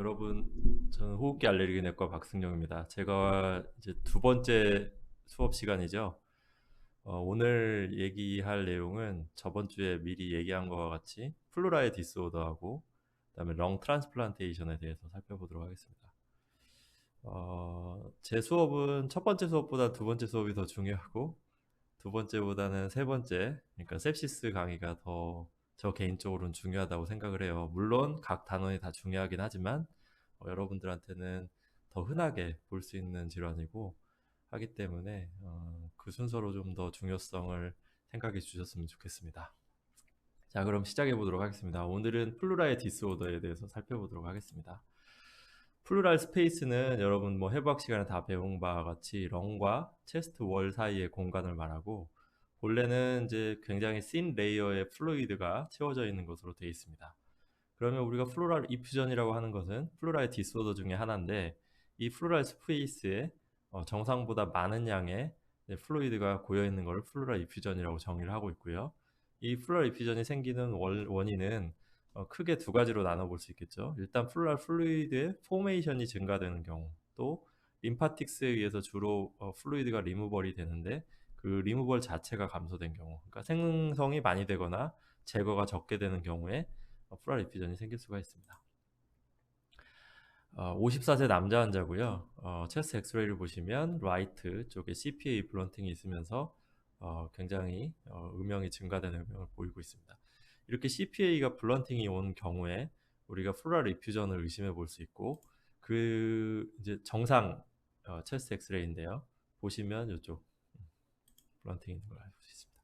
여러분, 저는 호흡기 알레르기 내과 박승용입니다. 제가 이제 두 번째 수업 시간이죠. 오늘 얘기할 내용은 저번 주에 미리 얘기한 것과 같이 플루라의 디스오더하고 그다음에 렁 트랜스플란테이션에 대해서 살펴보도록 하겠습니다. 제 수업은 첫 번째 수업보다 두 번째 수업이 더 중요하고 두 번째보다는 세 번째, 그러니까 셉시스 강의가 더 저 개인적으로는 중요하다고 생각을 해요. 물론 각 단원이 다 중요하긴 하지만 여러분들한테는 더 흔하게 볼 수 있는 질환이고 하기 때문에 그 순서로 좀 더 중요성을 생각해 주셨으면 좋겠습니다. 자, 그럼 시작해 보도록 하겠습니다. 오늘은 플루라의 디스오더에 대해서 살펴보도록 하겠습니다. 플루랄 스페이스는 여러분 뭐 해부학 시간에 다 배운 바와 같이 렁과 체스트 월 사이의 공간을 말하고 본래는 이제 굉장히 씬 레이어의 플루이드가 채워져 있는 것으로 되어 있습니다. 그러면 우리가 플루랄 이퓨전이라고 하는 것은 플루랄 디스오더 중에 하나인데 이 플루랄 스페이스에 정상보다 많은 양의 플루이드가 고여 있는 것을 플루랄 이퓨전이라고 정의를 하고 있고요. 이 플루랄 이퓨전이 생기는 원인은 크게 두 가지로 나눠볼 수 있겠죠. 일단 플루랄 플루이드의 포메이션이 증가되는 경우, 또 림파틱스에 의해서 주로 플루이드가 리무벌이 되는데 그 리무벌 자체가 감소된 경우, 그러니까 생성이 많이 되거나 제거가 적게 되는 경우에 플루랄 이퓨전이 생길 수가 있습니다. 54세 남자 환자고요. 체스트 엑스레이를 보시면 라이트 쪽에 CPA 블런팅이 있으면서 굉장히 음영이 증가되는 음영을 보이고 있습니다. 이렇게 CPA가 블런팅이 온 경우에 우리가 플루랄 이퓨전을 의심해 볼 수 있고 그 이제 정상 체스트 엑스레이인데요. 보시면 이쪽 블런팅이 있는 걸 알 수 있습니다.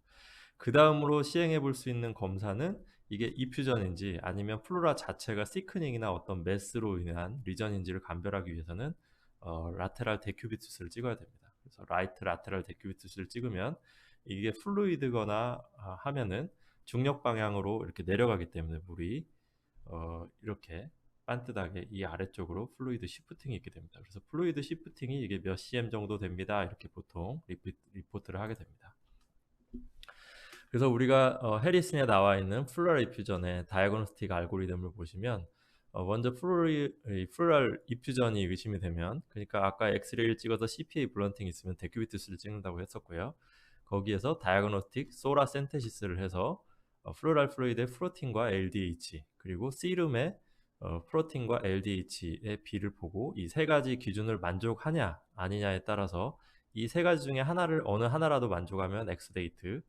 그 다음으로 시행해 볼 수 있는 검사는 이게 이퓨전인지 아니면 플루라 자체가 시크닝이나 어떤 메스로 인한 리전인지를 감별하기 위해서는 라테랄 데큐비투스를 찍어야 됩니다. 그래서 라이트 라테랄 데큐비투스를 찍으면 이게 플루이드거나 하면은 중력 방향으로 이렇게 내려가기 때문에 물이 이렇게 반듯하게 이 아래쪽으로 플루이드 시프팅이 있게 됩니다. 그래서 플루이드 시프팅이 이게 몇 cm 정도 됩니다. 이렇게 보통 리포트를 하게 됩니다. 그래서 우리가 해리슨에 나와 있는 플루랄 이퓨전의 다이아그노스틱 알고리즘을 보시면 먼저 플루랄 이퓨전이 의심이 되면, 그러니까 아까 엑스레이를 찍어서 CPA 블런팅이 있으면 데큐비투스를 찍는다고 했었고요. 거기에서 다이아그노스틱 소라 센테시스를 해서 플루랄 플루이드의 프로틴과 LDH 그리고 시름의 프로틴과 LDH의 비를 보고 이 세 가지 기준을 만족하냐 아니냐에 따라서 이 세 가지 중에 하나를 어느 하나라도 만족하면 엑스데이트,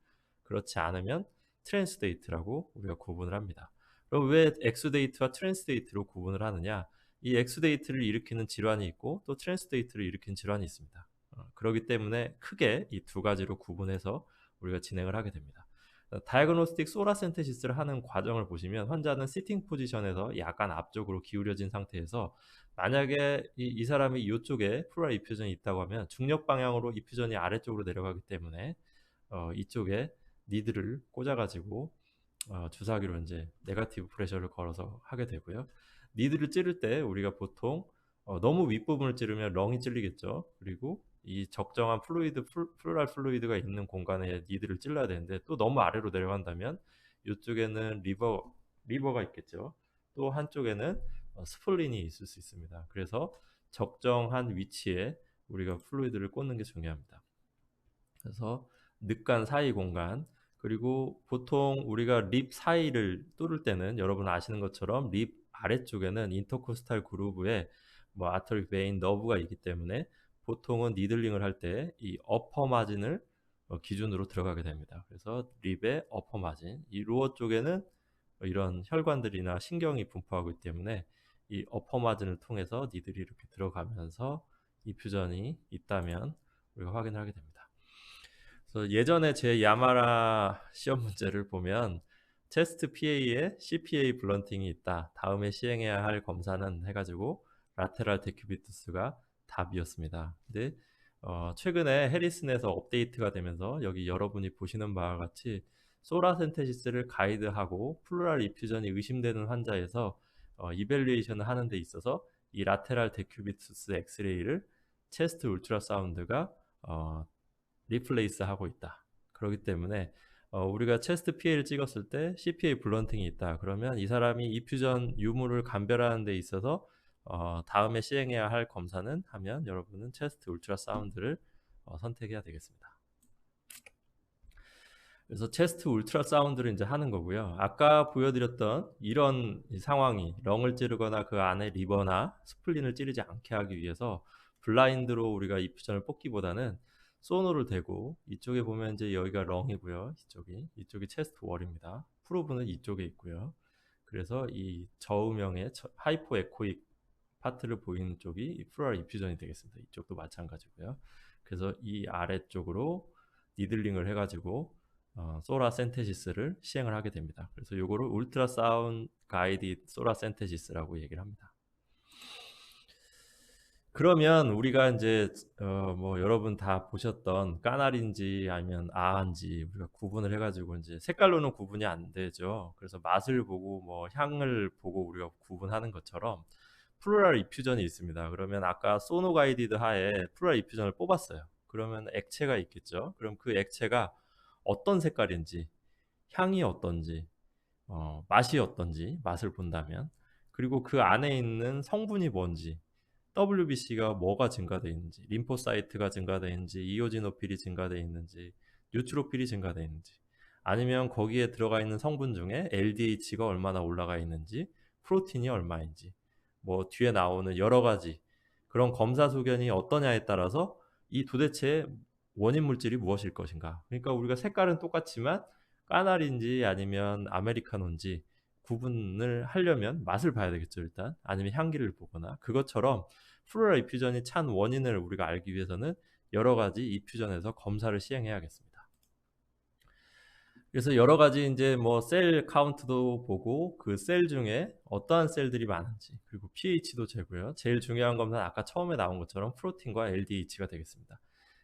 그렇지 않으면 트랜스데이트라고 우리가 구분을 합니다. 그럼 왜 엑스데이트와 트랜스데이트로 구분을 하느냐? 이 엑스데이트를 일으키는 질환이 있고 또 트랜스데이트를 일으키는 질환이 있습니다. 그렇기 때문에 크게 이 두 가지로 구분해서 우리가 진행을 하게 됩니다. 다이아그노스틱 소라 센테시스를 하는 과정을 보시면 환자는 시팅 포지션에서 약간 앞쪽으로 기울여진 상태에서 만약에 이 사람이 이쪽에 플루랄 이퓨전이 있다고 하면 중력 방향으로 이퓨전이 아래쪽으로 내려가기 때문에 이쪽에 니드를 꽂아가지고 주사기로 이제 네가티브 프레셔를 걸어서 하게 되고요. 니드를 찌를 때 우리가 보통 너무 윗부분을 찌르면 렁이 찔리겠죠. 그리고 이 적정한 플루랄 플루이드가 있는 공간에 니드를 찔러야 되는데 또 너무 아래로 내려간다면 이쪽에는 리버가 있겠죠. 또 한쪽에는 스플린이 있을 수 있습니다. 그래서 적정한 위치에 우리가 플루이드를 꽂는 게 중요합니다. 그래서 늑간 사이 공간, 그리고 보통 우리가 립 사이를 뚫을 때는 여러분 아시는 것처럼 립 아래쪽에는 인터코스탈 그루브에 뭐 아터릭 베인 너브가 있기 때문에 보통은 니들링을 할 때 이 어퍼 마진을 기준으로 들어가게 됩니다. 그래서 립의 어퍼 마진, 이 로어 쪽에는 이런 혈관들이나 신경이 분포하고 있기 때문에 이 어퍼 마진을 통해서 니들이 이렇게 들어가면서 이퓨전이 있다면 우리가 확인을 하게 됩니다. 그래서 예전에 제 야마라 시험 문제를 보면 체스트 PA에 CPA 블런팅이 있다, 다음에 시행해야 할 검사는 해가지고 라테랄 데큐비투스가 답이었습니다. 근데 최근에 해리슨에서 업데이트가 되면서 여기 여러분이 보시는 바와 같이 소라 센테시스를 가이드하고 플루랄 이퓨전이 의심되는 환자에서 이벨리에이션을 하는 데 있어서 이 라테랄 데큐비투스 엑스레이를 체스트 울트라사운드가 리플레이스 하고 있다. 그렇기 때문에 우리가 체스트 PA를 찍었을 때 CPA 블런팅이 있다. 그러면 이 사람이 이퓨전 유무를 감별하는 데 있어서 다음에 시행해야 할 검사는 하면 여러분은 체스트 울트라사운드를 선택해야 되겠습니다. 그래서 체스트 울트라사운드를 이제 하는 거고요. 아까 보여드렸던 이런 상황이 렁을 찌르거나 그 안에 리버나 스플린을 찌르지 않게 하기 위해서 블라인드로 우리가 이 퓨전을 뽑기보다는 소노를 대고 이쪽에 보면 이제 여기가 렁이고요. 이쪽이 체스트 월입니다. 프로브는 이쪽에 있고요. 그래서 이 저음영의 하이포 에코익 파트를 보이는 쪽이 플루랄 이퓨전이 되겠습니다. 이쪽도 마찬가지고요. 그래서 이 아래쪽으로 니들링을 해가지고 소라 센테시스를 시행을 하게 됩니다. 그래서 이거를 울트라 사운드 가이드 소라 센테시스라고 얘기를 합니다. 그러면 우리가 이제 뭐 여러분 다 보셨던 까나리인지 아니면 아한지 우리가 구분을 해가지고 이제 색깔로는 구분이 안 되죠. 그래서 맛을 보고 뭐 향을 보고 우리가 구분하는 것처럼 플루랄 이퓨전이 있습니다. 그러면 아까 소노 가이디드 하에 플루랄 이퓨전을 뽑았어요. 그러면 액체가 있겠죠. 그럼 그 액체가 어떤 색깔인지, 향이 어떤지, 맛이 어떤지 맛을 본다면, 그리고 그 안에 있는 성분이 뭔지, WBC가 뭐가 증가되어 있는지, 림포사이트가 증가되어 있는지, 이오지노필이 증가되어 있는지, 뉴트로필이 증가되어 있는지, 아니면 거기에 들어가 있는 성분 중에 LDH가 얼마나 올라가 있는지, 프로틴이 얼마인지, 뭐 뒤에 나오는 여러 가지 그런 검사 소견이 어떠냐에 따라서 이 도대체 원인 물질이 무엇일 것인가. 그러니까 우리가 색깔은 똑같지만 까나리인지 아니면 아메리카노인지 구분을 하려면 맛을 봐야 되겠죠, 일단. 아니면 향기를 보거나. 그것처럼 플로럴 이퓨전이 찬 원인을 우리가 알기 위해서는 여러 가지 이퓨전에서 검사를 시행해야겠습니다. 그래서 여러 가지 이제 뭐 셀 카운트도 보고 그 셀 중에 어떠한 셀들이 많은지, 그리고 pH도 재고요. 제일 중요한 검사는 아까 처음에 나온 것처럼 프로틴과 LDH가 되겠습니다.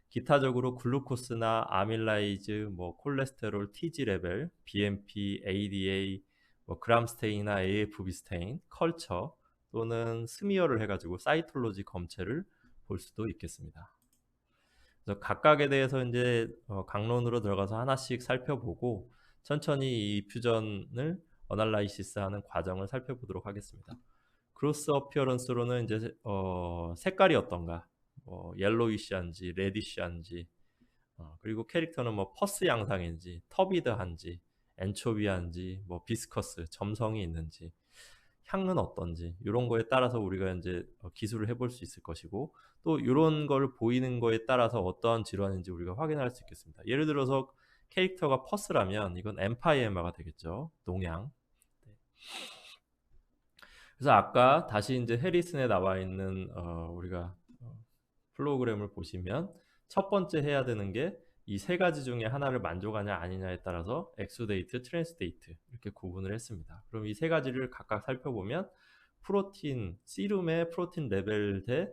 기타적으로 글루코스나 아밀라이즈, 뭐 콜레스테롤, TG 레벨, BMP, ADA, 뭐 그람스테인이나 AFP 스테인, 컬처 또는 스미어를 해가지고 사이톨로지 검체를 볼 수도 있겠습니다. 그래서 각각에 대해서 이제 강론으로 들어가서 하나씩 살펴보고 천천히 이 퓨전을 어널라이시스하는 과정을 살펴보도록 하겠습니다. 크로스 어피어런스로는 이제 색깔이 어떤가, 옐로이시한지 레디시한지, 그리고 캐릭터는 뭐 퍼스 양상인지 터비드한지 엔초비한지 뭐 비스커스 점성이 있는지 향은 어떤지 이런 거에 따라서 우리가 이제 기술을 해볼 수 있을 것이고, 또 이런 걸 보이는 거에 따라서 어떠한 질환인지 우리가 확인할 수 있겠습니다. 예를 들어서 캐릭터가 퍼스라면 이건 엠파이에마가 되겠죠. 농양. 네. 그래서 아까 다시 이제 해리슨에 나와 있는 우리가 프로그램을 보시면 첫 번째 해야 되는 게 이 세 가지 중에 하나를 만족하냐 아니냐에 따라서 엑소데이트, 트랜스데이트 이렇게 구분을 했습니다. 그럼 이 세 가지를 각각 살펴보면 프로틴, 씨룸의 프로틴 레벨 대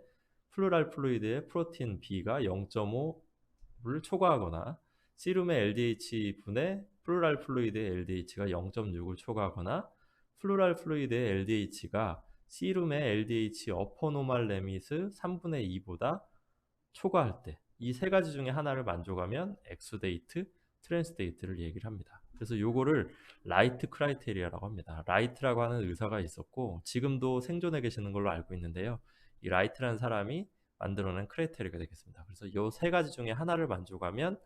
플루랄 플루이드의 프로틴 B가 0.5를 초과하거나 씨룸의 LDH 분의 플루랄 플루이드의 LDH가 0.6을 초과하거나 플루랄 플루이드의 LDH가 씨룸의 LDH 어퍼노말 레미스 3분의 2보다 초과할 때 이 세 가지 중에 하나를 만족하면 엑소데이트, 트랜스데이트를 얘기를 합니다. 그래서 요거를 라이트 크라이테리아라고 합니다. 라이트라고 하는 의사가 있었고 지금도 생존해 계시는 걸로 알고 있는데요. 이 라이트라는 사람이 만들어낸 크라이테리아가 되겠습니다. 그래서 요 세 가지 중에 하나를 만족하면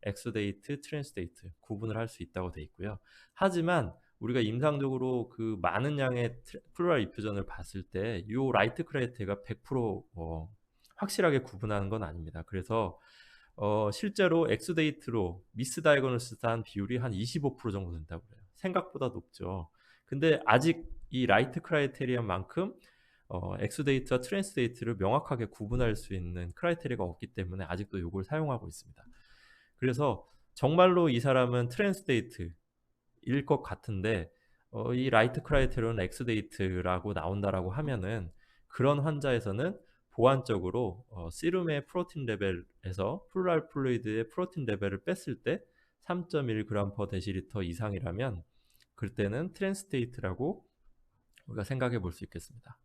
엑소데이트, 트랜스데이트 구분을 할 수 있다고 돼 있고요. 하지만 우리가 임상적으로 그 많은 양의 플루랄 이퓨전을 봤을 때 이 라이트 크라이테리아가 100% 확실하게 구분하는 건 아닙니다. 그래서 실제로 엑스데이트로 미스다이거노스한 비율이 한 25% 정도 된다고 해요. 생각보다 높죠. 근데 아직 이 라이트 크라이테리아만큼 엑스데이트와 트랜스데이트를 명확하게 구분할 수 있는 크라이테리아가 없기 때문에 아직도 이걸 사용하고 있습니다. 그래서 정말로 이 사람은 트랜스데이트일 것 같은데 이 라이트 크라이테리아는 엑스데이트라고 나온다라고 하면은 그런 환자에서는 보완적으로 씨룸의 프로틴 레벨에서 플루랄 플루이드의 프로틴 레벨을 뺐을 때 3.1g/dL 이상이라면 그때는 트랜스데이트라고 우리가 생각해 볼 수 있겠습니다.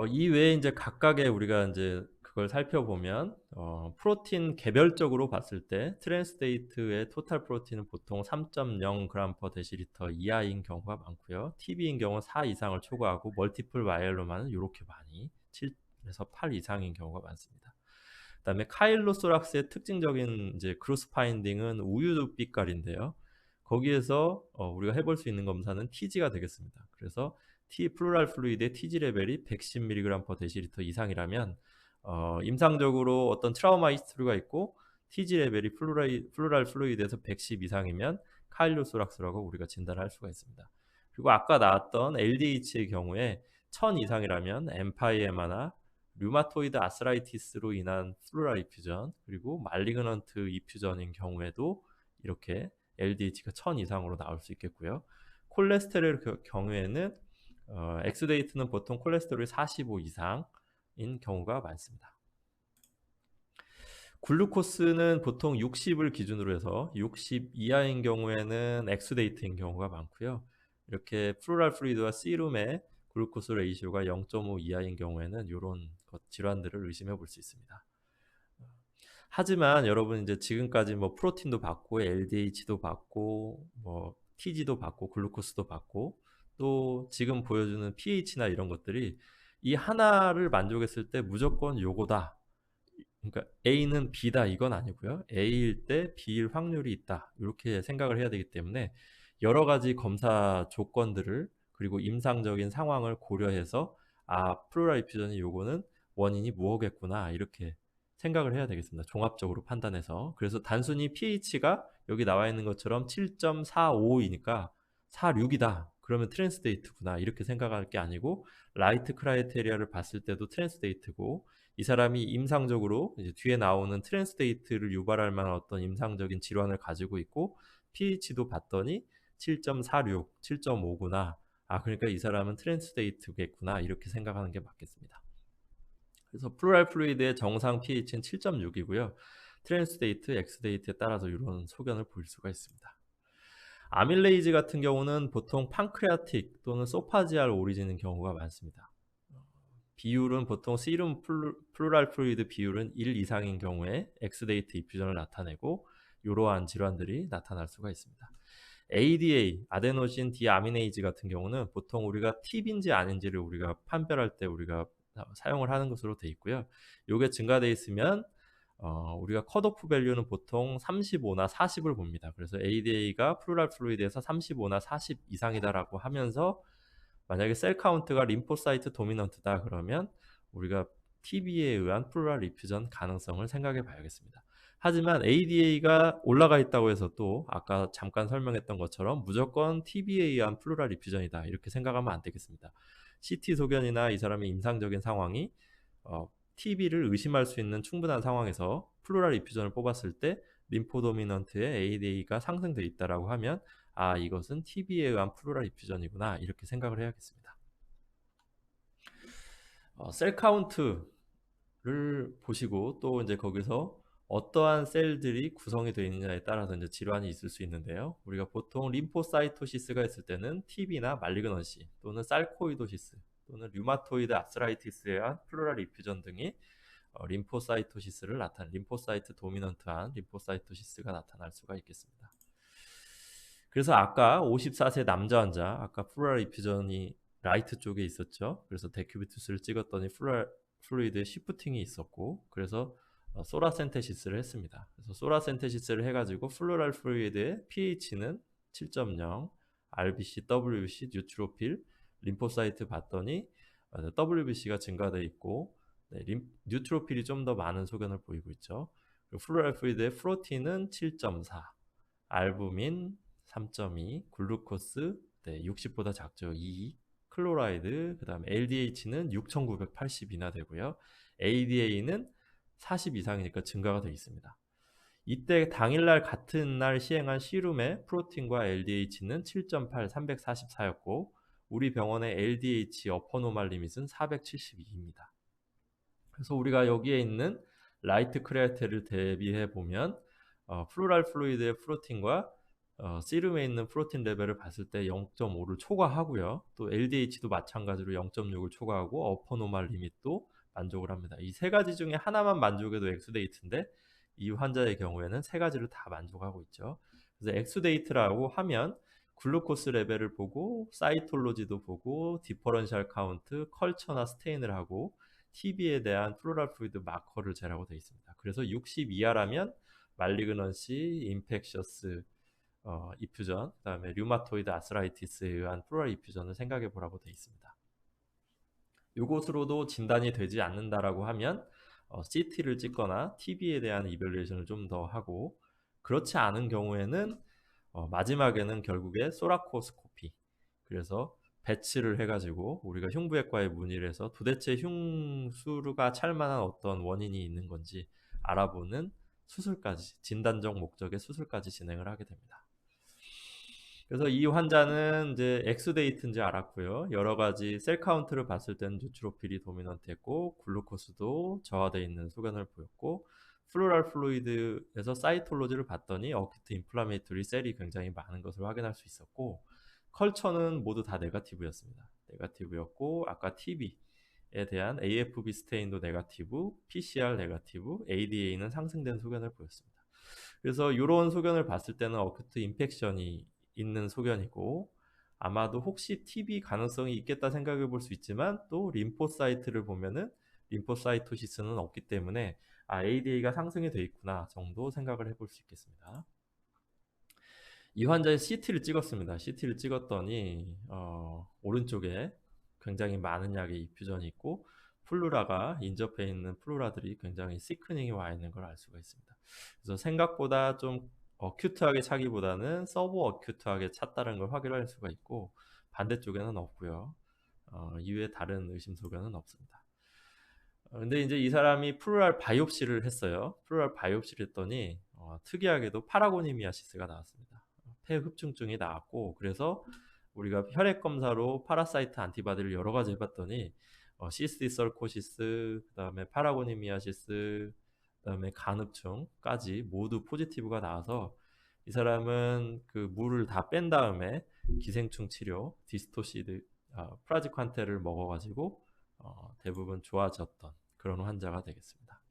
이 외에 이제 각각의 우리가 이제 그걸 살펴보면 프로틴 개별적으로 봤을 때 트랜스데이트의 토탈 프로틴은 보통 3.0g/dL 이하인 경우가 많고요. TB인 경우는 4 이상을 초과하고 멀티플 마이엘로마는 이렇게 많이 7에서 8 이상인 경우가 많습니다. 그다음에 카일로소락스의 특징적인 이제 크로스 파인딩은 우유 빛깔인데요. 거기에서 우리가 해볼 수 있는 검사는 TG가 되겠습니다. 그래서 T 플루랄 플루이드의 TG 레벨이 110mg/dL 이상이라면 임상적으로 어떤 트라우마 히스토리가 있고 TG 레벨이 플루랄 플루이드에서 110 이상이면 카일로소락스라고 우리가 진단할 수가 있습니다. 그리고 아까 나왔던 LDH의 경우에 1000 이상이라면 엠파이에마나 류마토이드 아스라이티스로 인한 플루랄 이퓨전 그리고 말리그넌트 이퓨전인 경우에도 이렇게 LDH가 1000 이상으로 나올 수 있겠고요. 콜레스테롤 경우에는 엑스데이트는 보통 콜레스테롤이 45 이상인 경우가 많습니다. 글루코스는 보통 60을 기준으로 해서 60 이하인 경우에는 엑스데이트인 경우가 많고요. 이렇게 플루랄 플루이드와 시룸의 글루코스 레이시오가 0.5 이하인 경우에는 이런 질환들을 의심해 볼 수 있습니다. 하지만 여러분 이제 지금까지 뭐 프로틴도 받고 LDH도 받고 뭐 TG도 받고 글루코스도 받고 또 지금 보여주는 pH나 이런 것들이 이 하나를 만족했을 때 무조건 요거다. 그러니까 A는 B다 이건 아니고요. A일 때 B일 확률이 있다. 이렇게 생각을 해야 되기 때문에 여러 가지 검사 조건들을 그리고 임상적인 상황을 고려해서 플루랄 이퓨전이 요거는 원인이 뭐겠구나 이렇게 생각을 해야 되겠습니다. 종합적으로 판단해서. 그래서 단순히 pH가 여기 나와 있는 것처럼 7.45이니까 46이다. 그러면 트랜스데이트구나. 이렇게 생각할 게 아니고 라이트 크라이테리아를 봤을 때도 트랜스데이트고 이 사람이 임상적으로 이제 뒤에 나오는 트랜스데이트를 유발할 만한 어떤 임상적인 질환을 가지고 있고 pH도 봤더니 7.46, 7.5구나. 그러니까 이 사람은 트랜스데이트겠구나. 이렇게 생각하는 게 맞겠습니다. 그래서 플루랄 플루이드의 정상 pH는 7.6이고요. 트랜스데이트, 엑스데이트에 따라서 이런 소견을 볼 수가 있습니다. 아밀레이즈 같은 경우는 보통 판크레아틱 또는 소파지알 오리진인 경우가 많습니다. 비율은 보통 시룸 플루랄 플루이드 비율은 1 이상인 경우에 엑스데이트 이퓨전을 나타내고 이러한 질환들이 나타날 수가 있습니다. ADA, 아데노신 디아미네이즈 같은 경우는 보통 우리가 TB인지 아닌지를 우리가 판별할 때 우리가 사용을 하는 것으로 되어 있고요. 이게 증가되어 있으면 우리가 컷오프 밸류는 보통 35나 40을 봅니다. 그래서 ADA가 플루랄 플루이드에서 35나 40 이상이다라고 하면서 만약에 셀 카운트가 림포사이트 도미넌트다 그러면 우리가 TB에 의한 플루랄 이퓨전 가능성을 생각해 봐야겠습니다. 하지만 ADA가 올라가 있다고 해서 또 아까 잠깐 설명했던 것처럼 무조건 TB에 의한 플루랄 이퓨전이다 이렇게 생각하면 안 되겠습니다. CT 소견이나 이 사람의 임상적인 상황이 TB를 의심할 수 있는 충분한 상황에서 플루랄 이퓨전을 뽑았을 때 림포도미넌트의 ADA가 상승되어 있다라고 하면 이것은 TB에 의한 플루랄 이퓨전이구나 이렇게 생각을 해야겠습니다. 셀 카운트를 보시고 또 이제 거기서 어떠한 셀들이 구성이 되어 있느냐에 따라서 이제 질환이 있을 수 있는데요. 우리가 보통 림포사이토시스가 있을 때는 TB나 말리그넌시 또는 살코이도시스 또는 류마토이드 아스라이티스에 의한 플루랄 이퓨전 등이 림포사이토시스를 림포사이트 도미넌트한 림포사이토시스가 나타날 수가 있겠습니다. 그래서 아까 54세 남자 환자, 아까 플루랄 이퓨전이 라이트 쪽에 있었죠. 그래서 데큐비투스를 찍었더니 플루이드에 시프팅이 있었고, 그래서 소라센테시스를 했습니다. 그래서 소라센테시스를 해가지고 플루랄 플루이드의 pH는 7.0, RBC, WBC, 뉴트로필, 림포사이트 봤더니 WBC가 증가되어 있고 뉴트로필이 좀 더 많은 소견을 보이고 있죠. 플루랄 플루이드의 프로틴은 7.4, 알부민 3.2, 글루코스 60보다 작죠. 2, 클로라이드, 그 다음에 LDH는 6980이나 되고요. ADA는 40 이상이니까 증가가 되어 있습니다. 이때 당일날 같은 날 시행한 시룸의 프로틴과 LDH는 7.8, 344였고 우리 병원의 LDH 어퍼노말 리밋은 472입니다. 그래서 우리가 여기에 있는 라이트 크레아틴을 대비해 보면 플루랄 플루이드의 프로틴과 시룸에 있는 프로틴 레벨을 봤을 때 0.5를 초과하고요. 또 LDH도 마찬가지로 0.6을 초과하고 어퍼노말 리밋도 만족을 합니다. 이 세 가지 중에 하나만 만족해도 엑스데이트인데 이 환자의 경우에는 세 가지를 다 만족하고 있죠. 그래서 엑스데이트라고 하면 글루코스 레벨을 보고 사이톨로지도 보고 디퍼런셜 카운트, 컬처나 스테인을 하고 TB에 대한 플루랄 플루이드 마커를 재라고 되어 있습니다. 그래서 60 이하라면 말리그넌시, 인펙셔스 이퓨전, 그다음에 류마토이드 아스라이티스에 의한 플루랄 이퓨전을 생각해 보라고 되어 있습니다. 이것으로도 진단이 되지 않는다라고 하면 CT를 찍거나 TB에 대한 이별레이션을 좀 더 하고, 그렇지 않은 경우에는 마지막에는 결국에 소라코스코피, 그래서 배치를 해가지고 우리가 흉부외과에 문의를 해서 도대체 흉수가 찰 만한 어떤 원인이 있는 건지 알아보는 수술까지, 진단적 목적의 수술까지 진행을 하게 됩니다. 그래서 이 환자는 이제 엑스데이트인지 알았고요. 여러 가지 셀 카운트를 봤을 때는 뉴트로필이 도미넌트했고 글루코스도 저하되어 있는 소견을 보였고, 플루랄 플루이드에서 사이톨로지를 봤더니 어큐트 인플라메이토리 셀이 굉장히 많은 것을 확인할 수 있었고, 컬처는 모두 다 네거티브였습니다. 네거티브였고, 아까 TB에 대한 AFB 스테인도 네거티브, PCR 네거티브, ADA는 상승된 소견을 보였습니다. 그래서 이런 소견을 봤을 때는 어큐트 인펙션이 있는 소견이고, 아마도 혹시 TB 가능성이 있겠다 생각해 볼 수 있지만, 또 림포사이트를 보면은 림포사이토시스는 없기 때문에 ADA가 상승이 돼 있구나 정도 생각을 해볼 수 있겠습니다. 이 환자의 CT를 찍었습니다. CT를 찍었더니 오른쪽에 굉장히 많은 약의 이퓨전이 있고, 플루라가 인접해 있는 플루라들이 굉장히 시크닝이 와 있는 걸 알 수가 있습니다. 그래서 생각보다 좀 어큐트하게 차기보다는 서브 어큐트하게 찼다는 걸 확인할 수가 있고, 반대쪽에는 없고요. 이외에 다른 의심 소견은 없습니다. 근데 이제 이 사람이 플루랄 바이옵시를 했어요. 플루랄 바이옵시를 했더니 특이하게도 파라고니미아시스가 나왔습니다. 폐흡중증이 나왔고, 그래서 우리가 혈액 검사로 파라사이트 안티바디를 여러 가지 해봤더니 시스티 설코시스, 그다음에 파라고니미아시스, 그다음에 간흡충까지 모두 포지티브가 나와서 이 사람은 그 물을 다 뺀 다음에 기생충 치료 디스토시드 프라지칸테를 먹어가지고 대부분 좋아졌던 그런 환자가 되겠습니다.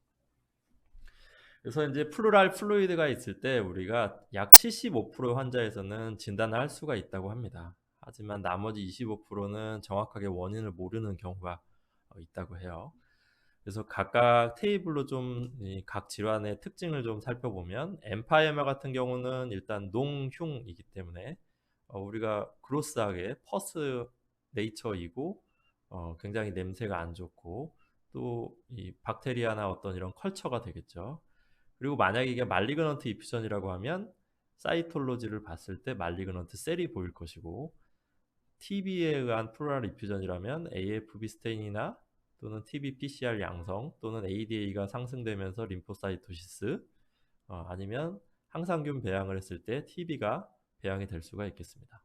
그래서 이제 플루랄 플루이드가 있을 때 우리가 약 75% 환자에서는 진단을 할 수가 있다고 합니다. 하지만 나머지 25%는 정확하게 원인을 모르는 경우가 있다고 해요. 그래서 각각 테이블로 좀 각 질환의 특징을 좀 살펴보면, 엠파이에마 같은 경우는 일단 농흉이기 때문에 우리가 그로스하게 퍼스 네이처이고 굉장히 냄새가 안 좋고, 또 이 박테리아나 어떤 이런 컬처가 되겠죠. 그리고 만약에 이게 말리그넌트 이퓨전이라고 하면 사이톨로지를 봤을 때 말리그넌트 셀이 보일 것이고, TB에 의한 플루랄 이퓨전이라면 AFB 스테인이나 또는 TB PCR 양성 또는 ADA가 상승되면서 림포사이토시스, 아니면 항상균 배양을 했을 때 TB가 배양이 될 수가 있겠습니다.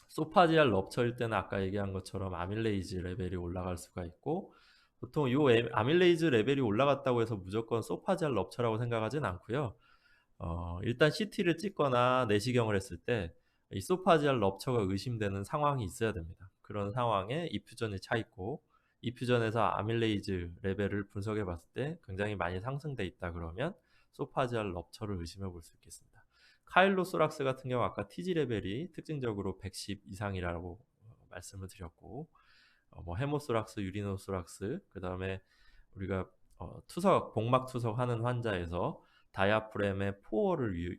소파지알 럽처일 때는 아까 얘기한 것처럼 아밀레이즈 레벨이 올라갈 수가 있고, 보통 이 아밀레이즈 레벨이 올라갔다고 해서 무조건 소파지알 럽처라고 생각하진 않고요. 일단 CT를 찍거나 내시경을 했을 때 이 소파지알 럽처가 의심되는 상황이 있어야 됩니다. 그런 상황에 이퓨전이 차 있고, 이퓨전에서 아밀레이즈 레벨을 분석해 봤을 때 굉장히 많이 상승돼 있다 그러면 소파지알 럽처를 의심해 볼 수 있겠습니다. 카일로소락스 같은 경우 아까 TG 레벨이 특징적으로 110 이상이라고 말씀을 드렸고, 뭐 헤모소락스, 유리노소락스, 그 다음에 우리가 투석, 복막 투석하는 환자에서 다이아프램의 포어를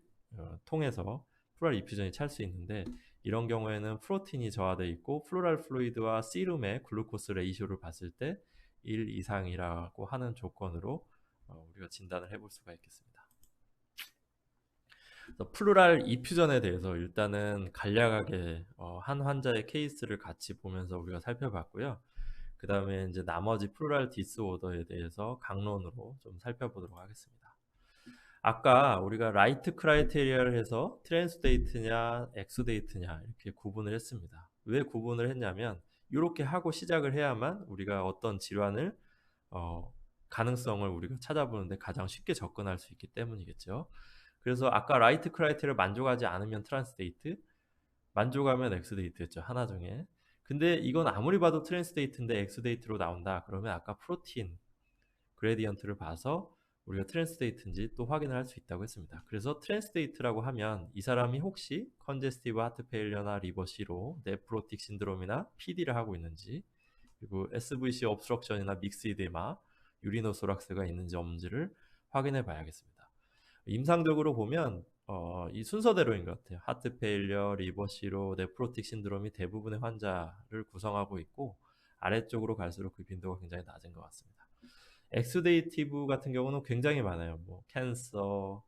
통해서 플루랄 이퓨전이 찰 수 있는데, 이런 경우에는 프로틴이 저하되어 있고 플루랄 플루이드와 시룸의 글루코스 레이쇼를 봤을 때 1 이상이라고 하는 조건으로 우리가 진단을 해볼 수가 있겠습니다. 플루랄 이퓨전에 대해서 일단은 간략하게 한 환자의 케이스를 같이 보면서 우리가 살펴봤고요. 그 다음에 이제 나머지 플루랄 디스오더에 대해서 강론으로 좀 살펴보도록 하겠습니다. 아까 우리가 라이트 크라이테리아를 해서 트랜스데이트냐 엑스데이트냐 이렇게 구분을 했습니다. 왜 구분을 했냐면, 이렇게 하고 시작을 해야만 우리가 어떤 질환을 가능성을 우리가 찾아보는데 가장 쉽게 접근할 수 있기 때문이겠죠. 그래서 아까 라이트 크라이테리아를 만족하지 않으면 트랜스데이트, 만족하면 엑스데이트였죠. 하나 중에. 근데 이건 아무리 봐도 트랜스데이트인데 엑스데이트로 나온다. 그러면 아까 프로틴 그레디언트를 봐서 우리가 트랜스데이트인지 또 확인을 할 수 있다고 했습니다. 그래서 트랜스데이트라고 하면 이 사람이 혹시 컨제스티브 하트 페일러나 리버시로 네프로틱 신드롬이나 PD를 하고 있는지, 그리고 SVC obstruction이나 믹스 이데마, 유리노소락스가 있는지 없는지를 확인해 봐야겠습니다. 임상적으로 보면 이 순서대로인 것 같아요. 하트 페일리어, 리버시로, 네프로틱 신드롬이 대부분의 환자를 구성하고 있고 아래쪽으로 갈수록 그 빈도가 굉장히 낮은 것 같습니다. 엑스데이티브 같은 경우는 굉장히 많아요. 뭐 캔서,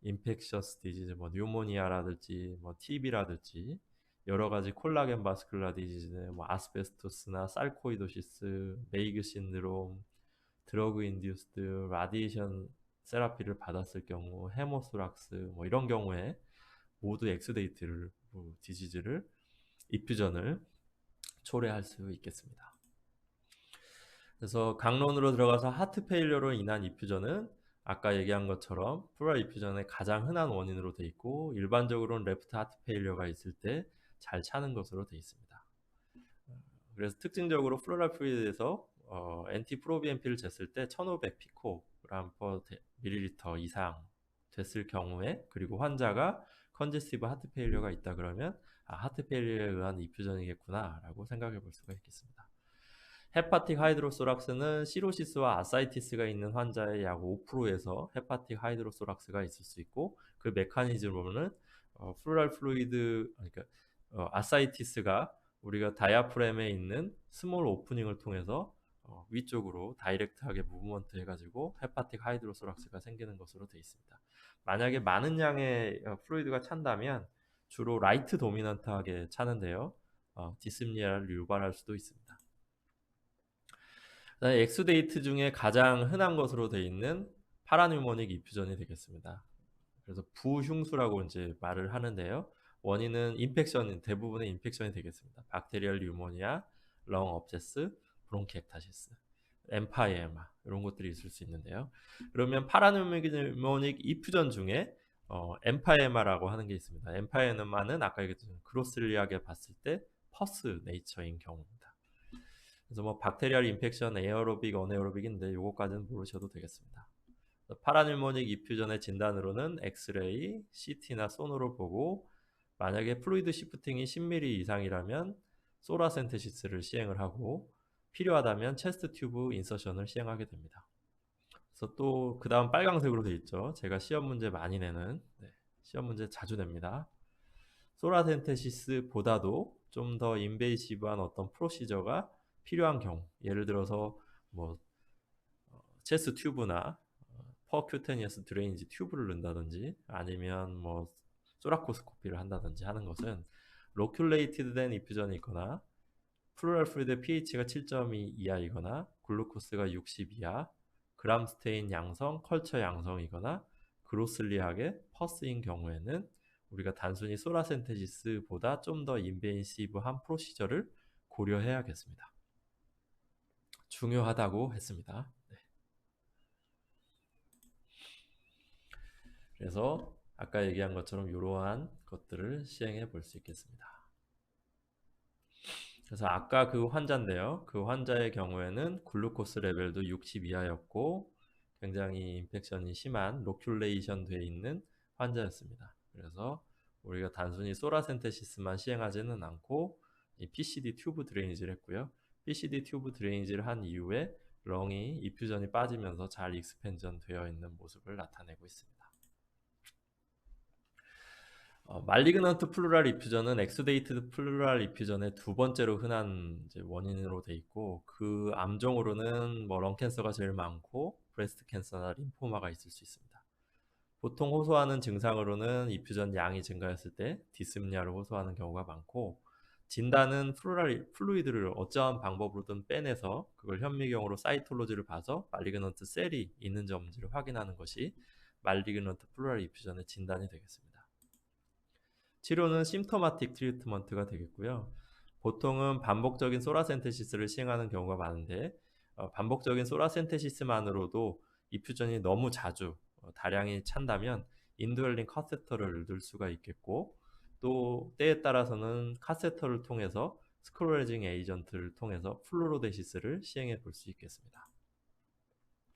인펙셔스 디지즈, 뭐 뉴모니아라든지 뭐 TB라든지 여러 가지 콜라겐 바스큘라 디지즈, 뭐 아스베스토스나 살코이도시스, 메이그 신드롬, 드러그 인듀스드 라디에이션 세라피를 받았을 경우, 헤모스락스 뭐 이런 경우에 모두 엑스데이트를 디지즈를 이퓨전을 초래할 수 있겠습니다. 그래서 강론으로 들어가서 하트 페일러로 인한 이퓨전은 아까 얘기한 것처럼 플루랄 이퓨전의 가장 흔한 원인으로 돼 있고 일반적으로는 레프트 하트 페일러가 있을 때 잘 차는 것으로 돼 있습니다. 그래서 특징적으로 플루랄 플루이드에서 엔티 프로비엠피를 쟀을 때 1500 피코그램 퍼 밀리리터 이상 됐을 경우에, 그리고 환자가 컨제스티브 하트 페일러가 있다 그러면 하트 페일러에 의한 이퓨전이겠구나 라고 생각해 볼 수가 있겠습니다. 헤파틱 하이드로소락스는 시로시스와 아사이티스가 있는 환자의 약 5%에서 헤파틱 하이드로소락스가 있을 수 있고, 그 메커니즘으로는 플루랄 플루이드, 그러니까 아사이티스가 우리가 다이아프램에 있는 스몰 오프닝을 통해서 위쪽으로 다이렉트하게 무브먼트 해가지고 헤파틱 하이드로소락스가 생기는 것으로 되어 있습니다. 만약에 많은 양의 플루이드가 찬다면 주로 라이트 도미넌트하게 차는데요. 디스미아를 유발할 수도 있습니다. 엑스데이트 중에 가장 흔한 것으로 되어 있는 파라뉴모닉 이퓨전이 되겠습니다. 그래서 부흉수라고 이제 말을 하는데요. 원인은 인펙션, 대부분의 인펙션이 되겠습니다. 박테리얼 뉴모니아, 렁 업세스, 브론키엑타시스, 엠파이에마 이런 것들이 있을 수 있는데요. 그러면 파라뉴모닉 이퓨전 중에 엠파이에마라고 하는 게 있습니다. 엠파이에마는 아까 얘기했던 그로슬리하게 봤을 때 퍼스 네이처인 경우입니다. 그래서 뭐 박테리얼 인펙션, 에어로빅, 어네어로빅인데 요거까지는 모르셔도 되겠습니다. 파라뉴모닉 이퓨전의 진단으로는 엑스레이, CT나 소노를 보고 만약에 플루이드 시프팅이 10mm 이상이라면 소라센테시스를 시행을 하고 필요하다면 체스트 튜브 인서션을 시행하게 됩니다. 그래서 또 그 다음 빨강색으로 되어 있죠. 제가 시험 문제 많이 내는, 시험 문제 자주 냅니다. 소라센테시스보다도 좀 더 인베이시브한 어떤 프로시저가 필요한 경우, 예를 들어서 뭐 체스 튜브나 퍼큐테니어스 드레인지 튜브를 넣는다든지 아니면 뭐 소라코스코피를 한다든지 하는 것은 로큘레이티드 된 이퓨전이 있거나 플루랄 플루이드 pH가 7.2 이하이거나 글루코스가 60 이하, 그람 스테인 양성, 컬처 양성이거나 그로슬리하게 퍼스인 경우에는 우리가 단순히 소라센테시스보다 좀 더 인베이시브한 프로시저를 고려해야겠습니다. 중요하다고 했습니다. 네. 그래서 아까 얘기한 것처럼 이러한 것들을 시행해 볼 수 있겠습니다. 그래서 아까 그 환자인데요. 그 환자의 경우에는 글루코스 레벨도 60 이하였고 굉장히 인펙션이 심한 로큘레이션 되어 있는 환자였습니다. 그래서 우리가 단순히 소라센테시스만 시행하지는 않고 이 PCD 튜브 드레이니지를 했고요. PCD 튜브 드레이니지를 한 이후에 렁이 이퓨전이 빠지면서 잘 익스펜전 되어 있는 모습을 나타내고 있습니다. 말리그넌트 플루랄 이퓨전은 엑스데이티드 플루랄 이퓨전의 두 번째로 흔한 원인으로 돼 있고, 그 암종으로는 뭐 렁캔서가 제일 많고 브레스트 캔서나 림포마가 있을 수 있습니다. 보통 호소하는 증상으로는 이퓨전 양이 증가했을 때 디스미아를 호소하는 경우가 많고, 진단은 플루랄 플루이드를 어떠한 방법으로든 빼내서 그걸 현미경으로 사이톨로지를 봐서 말리그넌트 셀이 있는지 없는지를 확인하는 것이 말리그넌트 플루랄 이퓨전의 진단이 되겠습니다. 치료는 심토마틱 트리트먼트가 되겠고요. 보통은 반복적인 소라센테시스를 시행하는 경우가 많은데 반복적인 소라센테시스만으로도 이퓨전이 너무 자주 다량이 찬다면 인두얼린 카세터를 넣을 수가 있겠고, 또 때에 따라서는 카세터를 통해서 스크롤레징 에이전트를 통해서 플루로데시스를 시행해 볼 수 있겠습니다.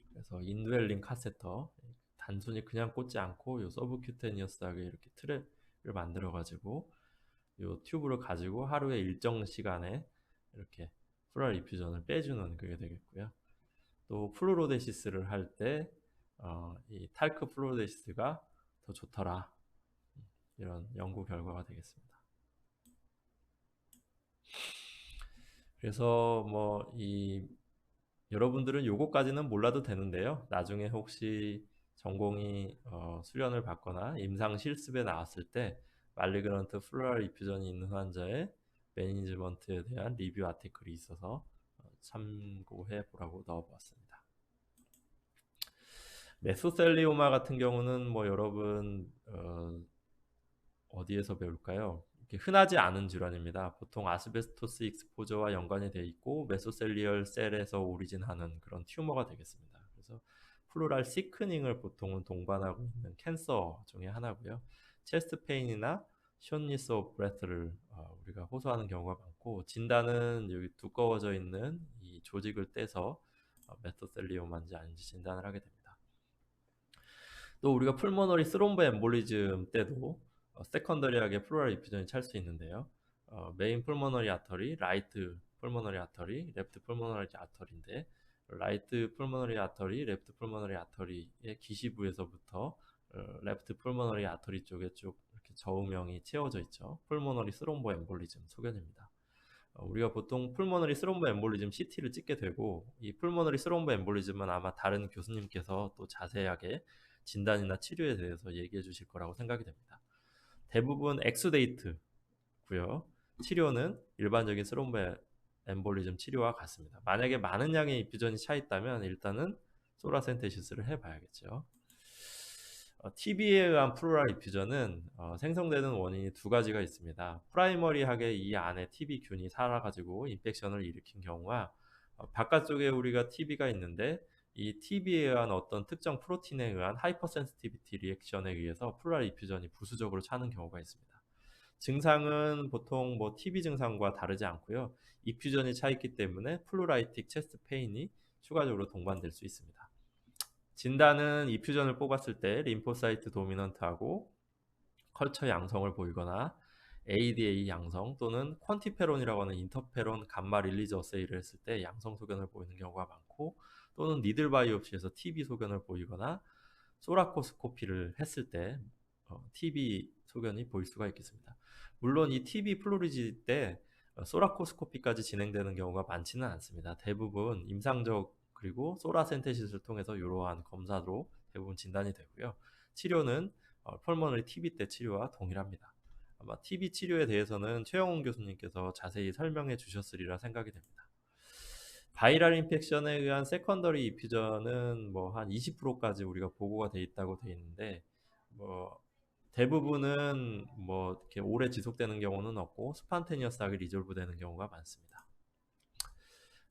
그래서 인드웰링 카세터, 단순히 그냥 꽂지 않고 요 서브큐테니어스하게 이렇게 트랩을 만들어 가지고 요 튜브를 가지고 하루에 일정 시간에 이렇게 플루랄 이퓨전을 빼주는 그게 되겠고요. 또 플루로데시스를 할 때 이 탈크 플루로데시스가 더 좋더라, 이런 연구 결과가 되겠습니다. 그래서 여러분들은 요거까지는 몰라도 되는데요. 나중에 혹시 전공이 수련을 받거나 임상 실습에 나왔을 때 말리그런트 플루랄 이퓨전이 있는 환자의 매니지먼트에 대한 리뷰 아티클이 있어서 참고해 보라고 넣어보았습니다. 메소셀리오마 같은 경우는 여러분 어디에서 배울까요? 흔하지 않은 질환입니다. 보통 아스베스토스 익스포저와 연관이 되어 있고 메소셀리얼 셀에서 오리진하는 그런 튜머가 되겠습니다. 그래서 플루랄 시크닝을 보통은 동반하고 있는 캔서 중에 하나고요. 체스트 페인이나 숏니스 오브 브레스를 우리가 호소하는 경우가 많고, 진단은 여기 두꺼워져 있는 이 조직을 떼서 메소셀리오마인지 아닌지 진단을 하게 됩니다. 또 우리가 풀모너리 스롬보 엠볼리즘 때도 세컨더리하게 플루랄 이퓨전이 찰 수 있는데요. 메인 풀모너리 아터리, 라이트 풀모너리 아터리, 레프트 풀모너리 아터리인데, 라이트 풀모너리 아터리, 레프트 풀모너리 아터리의 기시부에서부터 레프트 풀모너리 아터리 쪽에 쭉 이렇게 저음영이 채워져 있죠. 풀모너리 스롬보 엠볼리즘 소견입니다. 우리가 보통 풀모너리 스롬보 엠볼리즘 CT를 찍게 되고, 이 풀모너리 스롬보 엠볼리즘은 아마 다른 교수님께서 또 자세하게 진단이나 치료에 대해서 얘기해 주실 거라고 생각이 됩니다. 대부분 엑스데이트고요. 치료는 일반적인 스롬보 엠볼리즘 치료와 같습니다. 만약에 많은 양의 이퓨전이 차 있다면 일단은 소라센테시스를 해봐야겠죠. TB에 의한 플루랄 이퓨전은 생성되는 원인이 두 가지가 있습니다. 프라이머리하게 이 안에 TB균이 살아가지고 인펙션을 일으킨 경우와 바깥쪽에 우리가 TB가 있는데 이 TB에 의한 어떤 특정 프로틴에 의한 하이퍼센시티비티 리액션에 의해서 플루랄 이퓨전이 부수적으로 차는 경우가 있습니다. 증상은 보통 TB 증상과 다르지 않고요. 이퓨전이 차 있기 때문에 플루라이틱 체스트 페인이 추가적으로 동반될 수 있습니다. 진단은 이퓨전을 뽑았을 때 림포사이트 도미넌트하고 컬처 양성을 보이거나 ADA 양성 또는 퀀티페론이라고 하는 인터페론 감마 릴리즈 어세이를 했을 때 양성 소견을 보이는 경우가 많고, 또는 니들 바이옵시에서 TB 소견을 보이거나 소라코스코피를 했을 때 TB 소견이 보일 수가 있겠습니다. 물론 이 TB 플루리지 때 소라코스코피까지 진행되는 경우가 많지는 않습니다. 대부분 임상적 그리고 소라센테시스를 통해서 이러한 검사로 대부분 진단이 되고요. 치료는 펄머너리 TB 때 치료와 동일합니다. 아마 TB 치료에 대해서는 최영훈 교수님께서 자세히 설명해 주셨으리라 생각이 됩니다. 바이럴 인펙션에 의한 세컨더리 이퓨전은 한 20%까지 우리가 보고가 돼 있다고 돼 있는데, 대부분은 이렇게 오래 지속되는 경우는 없고 스판테니어스하게 리졸브되는 경우가 많습니다.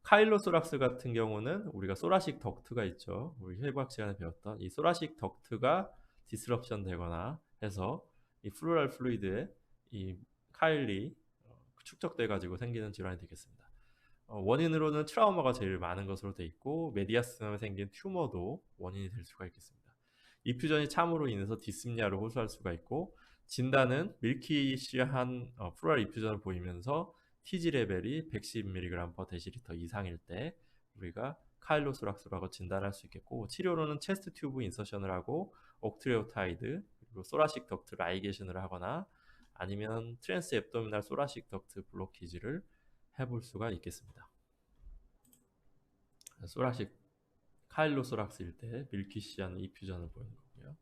카일로소락스 같은 경우는 우리가 소라식 덕트가 있죠. 우리 해부학 시간에 배웠던 이 소라식 덕트가 디스럽션 되거나 해서 이 플루랄 플루이드에 이 카일이 축적돼 가지고 생기는 질환이 되겠습니다. 원인으로는 트라우마가 제일 많은 것으로 돼 있고, 메디아스에 생긴 튜머도 원인이 될 수가 있겠습니다. 이퓨전이 참으로 인해서 디스미아를 호소할 수가 있고, 진단은 밀키시한 플루랄 이퓨전을 보이면서 TG 레벨이 110mg/dL 이상일 때 우리가 카일로소락스라고 진단할 수 있겠고, 치료로는 체스트 튜브 인서션을 하고 옥트레오타이드 그리고 소라식 덕트 라이게이션을 하거나 아니면 트랜스 앱도미날 소라식 덕트 블로키지를 해볼 수가 있겠습니다. 소라식 카일로소락스일 때 밀키시한 이퓨전을 보이는 거고요.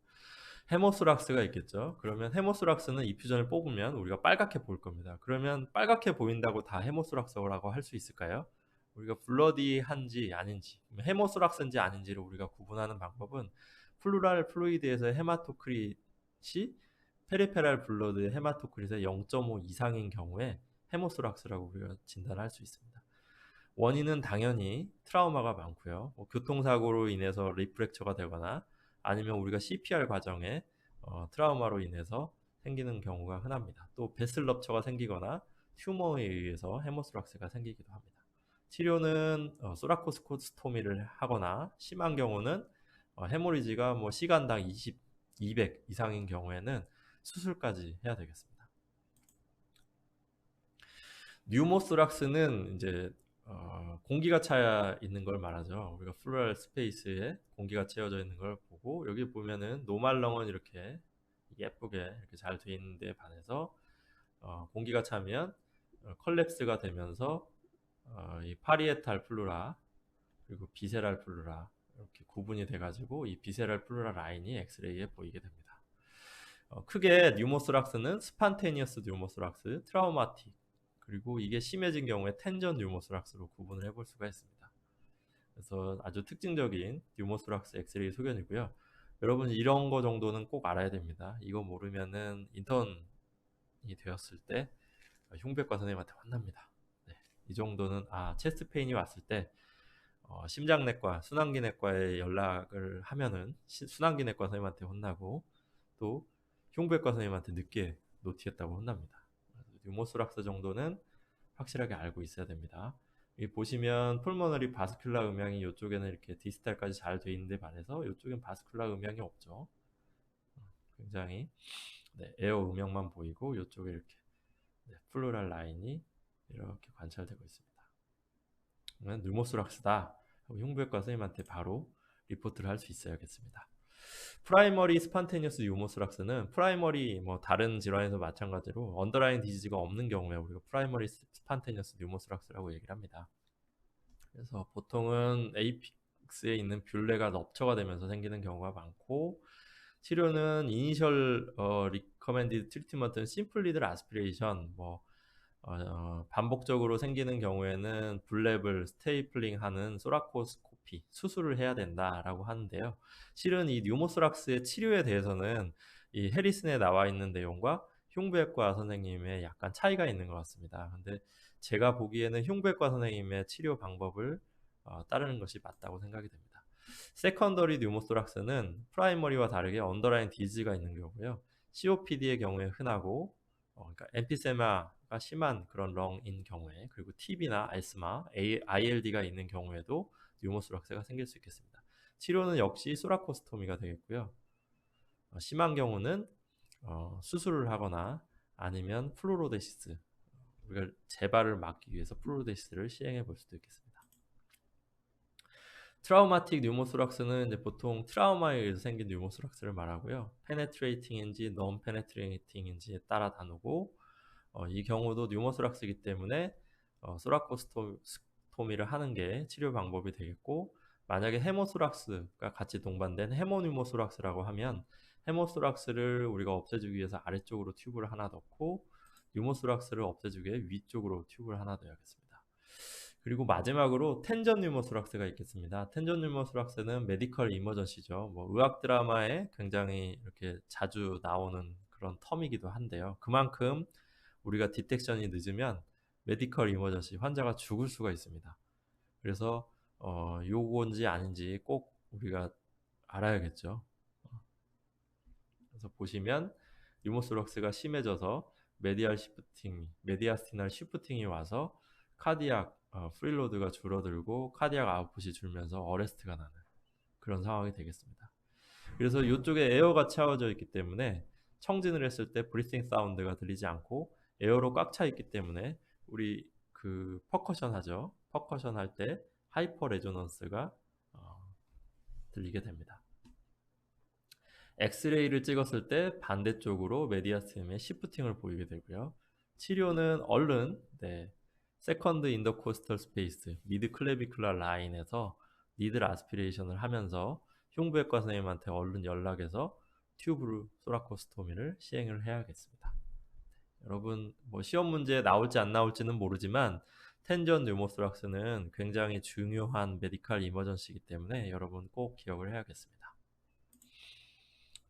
헤모소락스가 있겠죠. 그러면 헤모소락스는 이퓨전을 뽑으면 우리가 빨갛게 보일 겁니다. 그러면 빨갛게 보인다고 다 헤모소락스라고 할 수 있을까요? 우리가 블러디한지 아닌지, 헤모소락스인지 아닌지를 우리가 구분하는 방법은 플루랄 플루이드에서 헤마토크릿이 페리페랄 블러드의 헤마토크릿의 0.5 이상인 경우에 헤모소락스라고 우리가 진단할 수 있습니다. 원인은 당연히 트라우마가 많고요. 교통사고로 인해서 리프랙처가 되거나 아니면 우리가 CPR 과정에 트라우마로 인해서 생기는 경우가 흔합니다. 또 베슬 럽처가 생기거나 튜머에 의해서 헤모스락스가 생기기도 합니다. 치료는 소라코스토미를 하거나 심한 경우는 헤모리지가 뭐 시간당 20, 200 이상인 경우에는 수술까지 해야 되겠습니다. 뉴모스락스는 이제 공기가 차 있는 걸 말하죠. 우리가 플루럴 스페이스에 공기가 채워져 있는 걸 보고 여기 보면은 노말렁은 이렇게 예쁘게 이렇게 잘 돼 있는데 반해서 공기가 차면 컬랩스가 되면서 이 파리에탈 플루라 그리고 비세랄 플루라 이렇게 구분이 돼가지고 이 비세랄 플루라 라인이 엑스레이에 보이게 됩니다. 크게 뉴모스락스는 스판테니어스 뉴모스락스, 트라우마틱 그리고 이게 심해진 경우에 텐전 뉴모스락스로 구분을 해볼 수가 있습니다. 그래서 아주 특징적인 뉴모스락스 엑스레이 소견이고요. 여러분 이런 거 정도는 꼭 알아야 됩니다. 이거 모르면은 인턴이 되었을 때 흉부외과 선생님한테 혼납니다. 네, 이 정도는 체스트 페인이 왔을 때 심장내과, 순환기내과에 연락을 하면은 순환기내과 선생님한테 혼나고 또 흉부외과 선생님한테 늦게 노티했다고 혼납니다. 뉴모스락스 정도는 확실하게 알고 있어야 됩니다. 여기 보시면 폴모너리 바스큘라 음향이 이쪽에는 이렇게 디스탈까지 잘 돼 있는데 반해서 이쪽엔 바스큘라 음향이 없죠. 굉장히 에어 음영만 보이고 이쪽에 이렇게 플루랄 라인이 이렇게 관찰되고 있습니다. 뉴모스락스다. 흉부외과 선생님한테 바로 리포트를 할 수 있어야겠습니다. 프라이머리 스판테니어스 뉴모스락스는 프라이머리 뭐 다른 질환에서 마찬가지로 언더라인 디지즈가 없는 경우에 우리가 프라이머리 스판테니어스 뉴모스락스라고 얘기를 합니다. 그래서 보통은 에이픽스에 있는 뷰레가 럽처가 되면서 생기는 경우가 많고 치료는 이니셜 리커멘디드 트리트먼트는 심플 리들 아스피레이션 반복적으로 생기는 경우에는 블랩을 스테이플링 하는 소라코스코피 수술을 해야 된다라고 하는데요. 실은 이 뉴모스락스의 치료에 대해서는 이 해리슨에 나와 있는 내용과 흉부외과 선생님의 약간 차이가 있는 것 같습니다. 근데 제가 보기에는 흉부외과 선생님의 치료 방법을 따르는 것이 맞다고 생각이 됩니다. 세컨더리 뉴모스락스는 프라이머리와 다르게 언더라인 디지가 있는 경우고요. COPD의 경우에 흔하고 그러니까 엠피세마가 심한 그런 렁인 경우에 그리고 TB나 아스마, ILD가 있는 경우에도 뉴모스락스가 생길 수 있겠습니다. 치료는 역시 소라코스토미가 되겠고요. 심한 경우는 수술을 하거나 아니면 플루로데시스 우리가 재발을 막기 위해서 플루로데시스를 시행해 볼 수도 있겠습니다. 트라우마틱 뉴모스락스는 이제 보통 트라우마에 의해서 생긴 뉴모스락스를 말하고요. 페네트레이팅인지 non 페네트레이팅인지에 따라 다르고 이 경우도 뉴모스락스이기 때문에 소라코스토미를 하는 게 치료 방법이 되겠고 만약에 헤모스락스가 같이 동반된 헤모뉴모스락스라고 하면 헤모스락스를 우리가 없애주기 위해서 아래쪽으로 튜브를 하나 넣고 뉴모스락스를 없애주기 위해 위쪽으로 튜브를 하나 넣어야겠습니다. 그리고 마지막으로 텐전 뉴모스락스가 있겠습니다. 텐전 뉴모스락스는 메디컬 이머전시죠. 의학 드라마에 굉장히 이렇게 자주 나오는 그런 텀이기도 한데요. 그만큼 우리가 디텍션이 늦으면 메디컬 이머전시 환자가 죽을 수가 있습니다. 그래서 요건지 아닌지 꼭 우리가 알아야겠죠. 그래서 보시면 뉴모스락스가 심해져서 메디아스티널 시프팅이 와서 카디악 프리로드가 줄어들고 카디악 아웃풋이 줄면서 어레스트가 나는 그런 상황이 되겠습니다. 그래서 이쪽에 에어가 채워져 있기 때문에 청진을 했을 때 브리싱 사운드가 들리지 않고 에어로 꽉 차 있기 때문에 우리 그 퍼커션 하죠. 퍼커션 할 때 하이퍼 레조넌스가 들리게 됩니다. 엑스레이를 찍었을 때 반대쪽으로 메디아스템의 시프팅을 보이게 되고요. 치료는 얼른 세컨드 인더코스털 스페이스 미드 클레비클라 라인에서 니들 아스피레이션을 하면서 흉부외과 선생님한테 얼른 연락해서 튜브 소라코스토미를 시행을 해야겠습니다. 여러분 시험 문제에 나올지 안 나올지는 모르지만 텐전 뉴모스락스는 굉장히 중요한 메디컬 이머전시이기 때문에 여러분 꼭 기억을 해야겠습니다.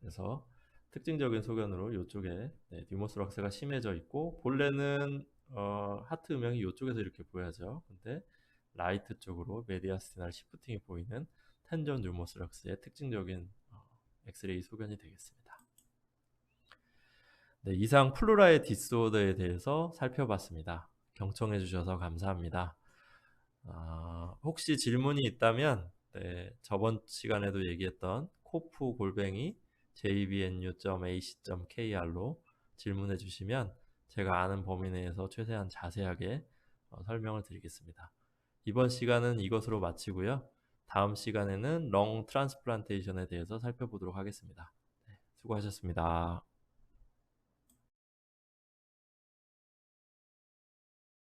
그래서 특징적인 소견으로 이쪽에 뉴모스락스가 심해져 있고 본래는 하트 음영이 이쪽에서 이렇게 보여져. 근데 라이트 쪽으로 메디아스티날 시프팅이 보이는 텐전 뉴모스락스의 특징적인 엑스레이 소견이 되겠습니다. 네, 이상 플루라의 디스오더에 대해서 살펴봤습니다. 경청해 주셔서 감사합니다. 혹시 질문이 있다면 네, 저번 시간에도 얘기했던 kofu@jbnu.ac.kr로 질문해 주시면 제가 아는 범위 내에서 최대한 자세하게 설명을 드리겠습니다. 이번 시간은 이것으로 마치고요. 다음 시간에는 렁 트랜스플란테이션에 대해서 살펴보도록 하겠습니다. 네, 수고하셨습니다.